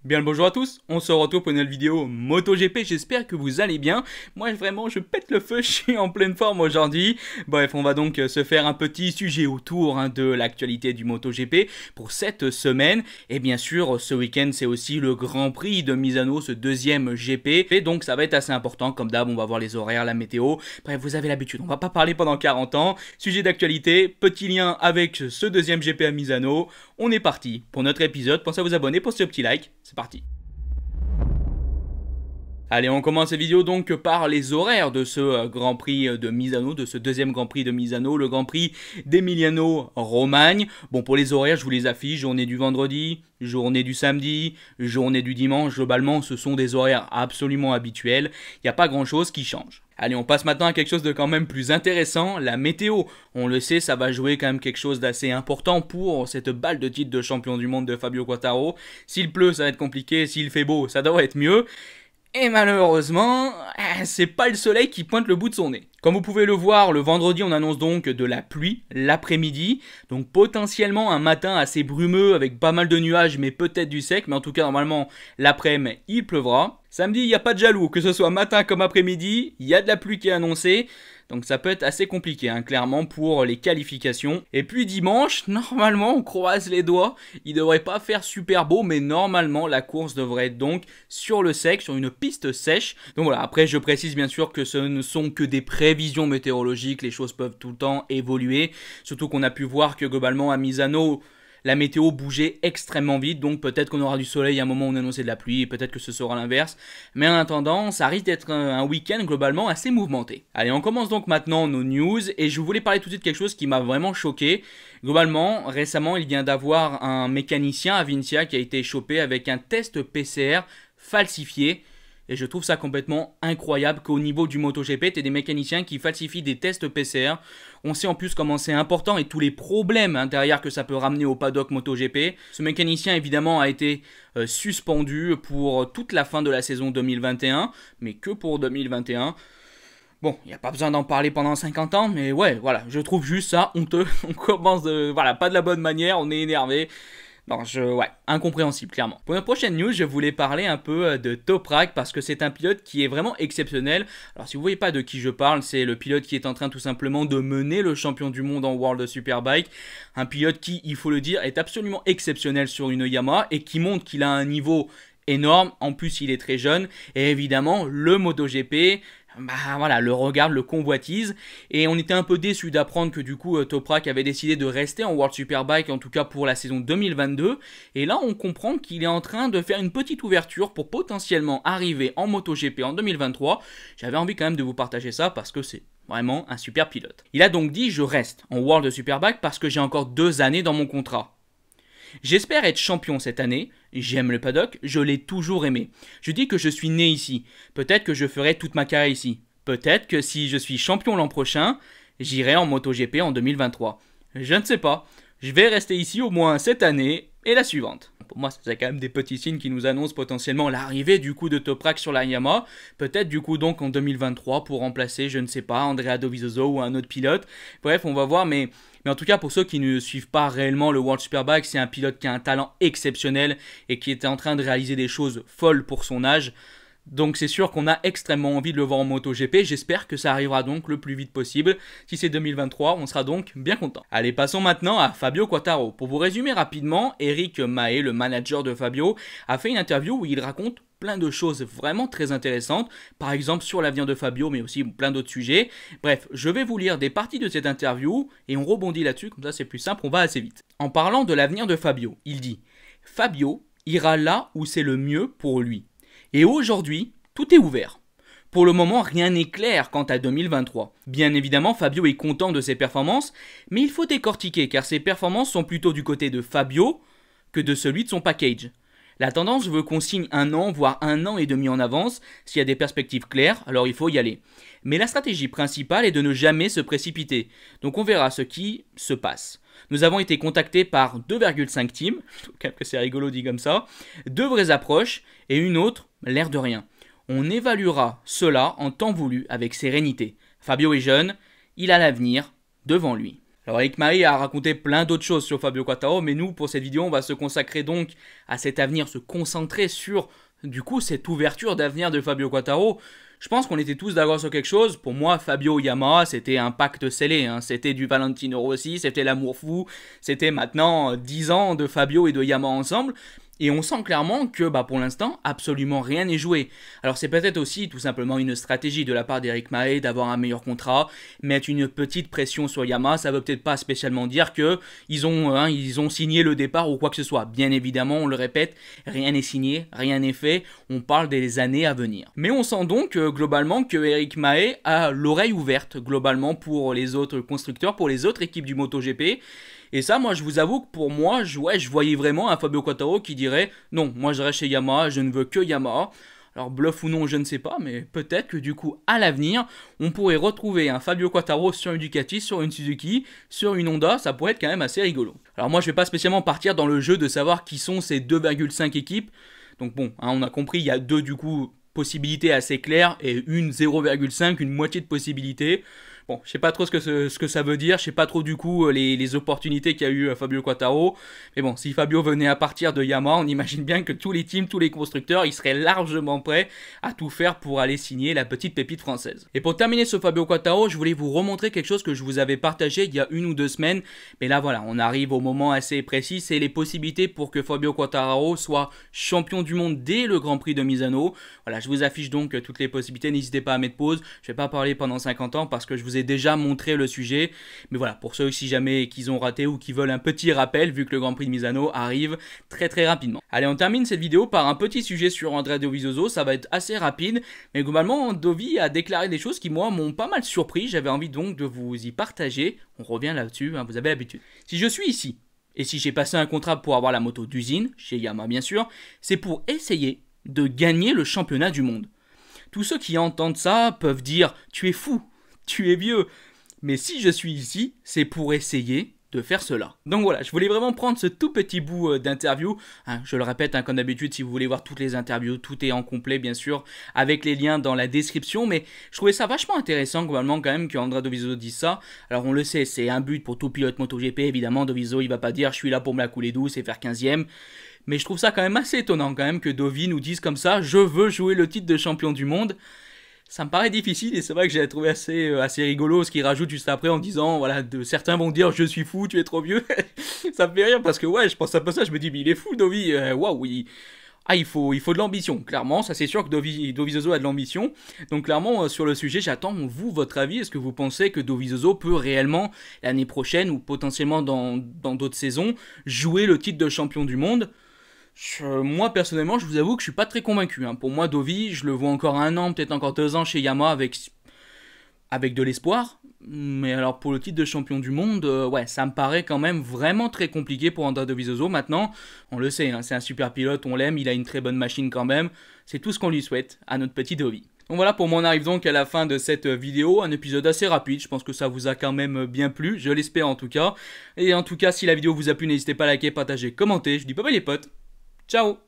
Bien le bonjour à tous, on se retrouve pour une nouvelle vidéo MotoGP, j'espère que vous allez bien. Moi vraiment je pète le feu, je suis en pleine forme aujourd'hui. Bref, on va donc se faire un petit sujet autour de l'actualité du MotoGP pour cette semaine. Et bien sûr ce week-end c'est aussi le Grand Prix de Misano, ce deuxième GP. Et donc ça va être assez important, comme d'hab on va voir les horaires, la météo. Bref, vous avez l'habitude, on va pas parler pendant 40 ans. Sujet d'actualité, petit lien avec ce deuxième GP à Misano. On est parti pour notre épisode, pensez à vous abonner, pensez au petit like, c'est parti. Allez, on commence cette vidéo donc par les horaires de ce Grand Prix de Misano, de ce deuxième Grand Prix de Misano, le Grand Prix d'Emiliano-Romagne. Bon, pour les horaires, je vous les affiche, journée du vendredi, journée du samedi, journée du dimanche. Globalement, ce sont des horaires absolument habituels, il n'y a pas grand chose qui change. Allez, on passe maintenant à quelque chose de quand même plus intéressant, la météo. On le sait, ça va jouer quand même quelque chose d'assez important pour cette balle de titre de champion du monde de Fabio Quartararo. S'il pleut, ça va être compliqué, s'il fait beau, ça devrait être mieux. Et malheureusement, c'est pas le soleil qui pointe le bout de son nez. Comme vous pouvez le voir, le vendredi on annonce donc de la pluie l'après-midi, donc potentiellement un matin assez brumeux avec pas mal de nuages mais peut-être du sec, mais en tout cas normalement l'après-midi il pleuvra. Samedi il n'y a pas de jaloux, que ce soit matin comme après-midi, il y a de la pluie qui est annoncée. Donc ça peut être assez compliqué, clairement, pour les qualifications. Et puis dimanche, normalement, on croise les doigts. Il devrait pas faire super beau, mais normalement, la course devrait être donc sur le sec, sur une piste sèche. Donc voilà, après, je précise bien sûr que ce ne sont que des prévisions météorologiques. Les choses peuvent tout le temps évoluer. Surtout qu'on a pu voir que globalement, à Misano, la météo bougeait extrêmement vite, donc peut-être qu'on aura du soleil à un moment où on annonçait de la pluie, et peut-être que ce sera l'inverse. Mais en attendant, ça risque d'être un week-end globalement assez mouvementé. Allez, on commence donc maintenant nos news, et je voulais parler tout de suite de quelque chose qui m'a vraiment choqué. Globalement, récemment, il vient d'avoir un mécanicien à Vincia qui a été chopé avec un test PCR falsifié. Et je trouve ça complètement incroyable qu'au niveau du MotoGP, tu aies des mécaniciens qui falsifient des tests PCR. On sait en plus comment c'est important et tous les problèmes derrière que ça peut ramener au paddock MotoGP. Ce mécanicien évidemment a été suspendu pour toute la fin de la saison 2021, mais que pour 2021. Bon, il n'y a pas besoin d'en parler pendant 50 ans, mais ouais, voilà, je trouve juste ça honteux. On commence voilà, pas de la bonne manière, on est énervé. Non, ouais, incompréhensible, clairement. Pour notre prochaine news, je voulais parler un peu de Toprak parce que c'est un pilote qui est vraiment exceptionnel. Alors, si vous voyez pas de qui je parle, c'est le pilote qui est en train tout simplement de mener le champion du monde en World Superbike. Un pilote qui, il faut le dire, est absolument exceptionnel sur une Yamaha et qui montre qu'il a un niveau énorme. En plus, il est très jeune. Et évidemment, le MotoGP, voilà, le regarde, le convoitise, et on était un peu déçus d'apprendre que du coup Toprak avait décidé de rester en World Superbike, en tout cas pour la saison 2022, et là on comprend qu'il est en train de faire une petite ouverture pour potentiellement arriver en MotoGP en 2023. J'avais envie quand même de vous partager ça parce que c'est vraiment un super pilote. Il a donc dit: je reste en World Superbike parce que j'ai encore 2 années dans mon contrat. J'espère être champion cette année, j'aime le paddock, je l'ai toujours aimé. Je dis que je suis né ici, peut-être que je ferai toute ma carrière ici. Peut-être que si je suis champion l'an prochain, j'irai en MotoGP en 2023. Je ne sais pas, je vais rester ici au moins cette année et la suivante. Pour moi, c'est quand même des petits signes qui nous annoncent potentiellement l'arrivée du coup de Toprak sur la Yamaha. Peut-être du coup donc en 2023 pour remplacer, je ne sais pas, Andrea Dovizioso ou un autre pilote. Bref, on va voir, mais en tout cas, pour ceux qui ne suivent pas réellement le World Superbike, c'est un pilote qui a un talent exceptionnel et qui est en train de réaliser des choses folles pour son âge. Donc c'est sûr qu'on a extrêmement envie de le voir en MotoGP, j'espère que ça arrivera donc le plus vite possible. Si c'est 2023, on sera donc bien content. Allez, passons maintenant à Fabio Quartararo. Pour vous résumer rapidement, Eric Mahé, le manager de Fabio, a fait une interview où il raconte plein de choses vraiment très intéressantes, par exemple sur l'avenir de Fabio, mais aussi plein d'autres sujets. Bref, je vais vous lire des parties de cette interview et on rebondit là-dessus, comme ça c'est plus simple, on va assez vite. En parlant de l'avenir de Fabio, il dit: Fabio ira là où c'est le mieux pour lui. Et aujourd'hui, tout est ouvert. Pour le moment, rien n'est clair quant à 2023. Bien évidemment, Fabio est content de ses performances, mais il faut décortiquer car ses performances sont plutôt du côté de Fabio que de celui de son package. La tendance veut qu'on signe 1 an, voire 1 an et demi en avance. S'il y a des perspectives claires, alors il faut y aller. Mais la stratégie principale est de ne jamais se précipiter. Donc on verra ce qui se passe. Nous avons été contactés par 2,5 teams, je trouve quand même que c'est rigolo dit comme ça, 2 vraies approches et une autre, l'air de rien. On évaluera cela en temps voulu avec sérénité. Fabio est jeune, il a l'avenir devant lui. Alors Eric Mahé a raconté plein d'autres choses sur Fabio Quartararo, mais nous, pour cette vidéo, on va se consacrer donc à cet avenir, se concentrer sur, du coup, cette ouverture d'avenir de Fabio Quartararo. Je pense qu'on était tous d'accord sur quelque chose. Pour moi, Fabio Yamaha, c'était un pacte scellé. C'était du Valentino Rossi, c'était l'amour fou. C'était maintenant 10 ans de Fabio et de Yamaha ensemble. Et on sent clairement que pour l'instant, absolument rien n'est joué. Alors c'est peut-être aussi tout simplement une stratégie de la part d'Eric Mahé d'avoir un meilleur contrat, mettre une petite pression sur Yamaha, ça veut peut-être pas spécialement dire que ils ont signé le départ ou quoi que ce soit. Bien évidemment, on le répète, rien n'est signé, rien n'est fait, on parle des années à venir. Mais on sent donc globalement que Eric Mahé a l'oreille ouverte globalement pour les autres constructeurs, pour les autres équipes du MotoGP. Et ça, moi, je vous avoue que pour moi, je voyais vraiment un Fabio Quartararo qui dirait « Non, moi je reste chez Yamaha, je ne veux que Yamaha ». Alors bluff ou non, je ne sais pas, mais peut-être que du coup, à l'avenir, on pourrait retrouver un Fabio Quartararo sur une Ducati, sur une Suzuki, sur une Honda, ça pourrait être quand même assez rigolo. Alors moi, je ne vais pas spécialement partir dans le jeu de savoir qui sont ces 2,5 équipes. Donc bon, on a compris, il y a deux du coup possibilités assez claires et une 0,5, une moitié de possibilités. Bon, je sais pas trop ce que ça veut dire, je sais pas trop du coup les opportunités qu'a eu Fabio Quartararo. Mais bon, si Fabio venait à partir de Yamaha, on imagine bien que tous les teams, tous les constructeurs, ils seraient largement prêts à tout faire pour aller signer la petite pépite française. Et pour terminer ce Fabio Quartararo, je voulais vous remontrer quelque chose que je vous avais partagé il y a 1 ou 2 semaines. Mais là voilà, on arrive au moment assez précis, c'est les possibilités pour que Fabio Quartararo soit champion du monde dès le Grand Prix de Misano. Voilà, je vous affiche donc toutes les possibilités, n'hésitez pas à mettre pause. Je vais pas parler pendant 50 ans parce que je vous ai déjà montré le sujet, mais voilà, pour ceux si jamais qu'ils ont raté ou qui veulent un petit rappel, vu que le Grand Prix de Misano arrive très rapidement. Allez, on termine cette vidéo par un petit sujet sur Andrea Dovizioso, ça va être assez rapide, mais globalement, Dovi a déclaré des choses qui, moi, m'ont pas mal surpris, j'avais envie donc de vous y partager, on revient là-dessus, vous avez l'habitude. Si je suis ici, et si j'ai passé un contrat pour avoir la moto d'usine, chez Yamaha bien sûr, c'est pour essayer de gagner le championnat du monde. Tous ceux qui entendent ça peuvent dire « tu es fou ». Tu es vieux. Mais si je suis ici, c'est pour essayer de faire cela. Donc voilà, je voulais vraiment prendre ce tout petit bout d'interview. Je le répète, comme d'habitude, si vous voulez voir toutes les interviews, tout est en complet, bien sûr, avec les liens dans la description. Mais je trouvais ça vachement intéressant, globalement, quand même, que Andrea Dovizioso dise ça. Alors on le sait, c'est un but pour tout pilote MotoGP. Évidemment, Dovizioso, il va pas dire « je suis là pour me la couler douce et faire 15e ». Mais je trouve ça quand même assez étonnant, quand même, que Dovi nous dise comme ça « je veux jouer le titre de champion du monde ». Ça me paraît difficile et c'est vrai que j'ai trouvé assez rigolo ce qu'il rajoute juste après en disant voilà, certains vont dire je suis fou, tu es trop vieux. Ça me fait rire parce que ouais, je pense un peu ça, je me dis mais il est fou Dovi, waouh, il faut de l'ambition, clairement, ça c'est sûr que Dovizioso a de l'ambition. Donc clairement sur le sujet, j'attends vous votre avis, est-ce que vous pensez que Dovizioso peut réellement l'année prochaine ou potentiellement dans d'autres saisons jouer le titre de champion du monde? Moi personnellement, je vous avoue que je suis pas très convaincu. Pour moi, Dovi, je le vois encore 1 an, peut-être encore 2 ans chez Yamaha avec de l'espoir. Mais alors pour le titre de champion du monde, ouais, ça me paraît quand même vraiment très compliqué pour Andrea Dovizioso. Maintenant, on le sait, c'est un super pilote, on l'aime, il a une très bonne machine quand même. C'est tout ce qu'on lui souhaite à notre petit Dovi. Donc voilà, pour moi on arrive donc à la fin de cette vidéo, un épisode assez rapide, je pense que ça vous a quand même bien plu, je l'espère en tout cas. Et en tout cas, si la vidéo vous a plu, n'hésitez pas à liker, partager, commenter, je dis bye bye les potes, ciao.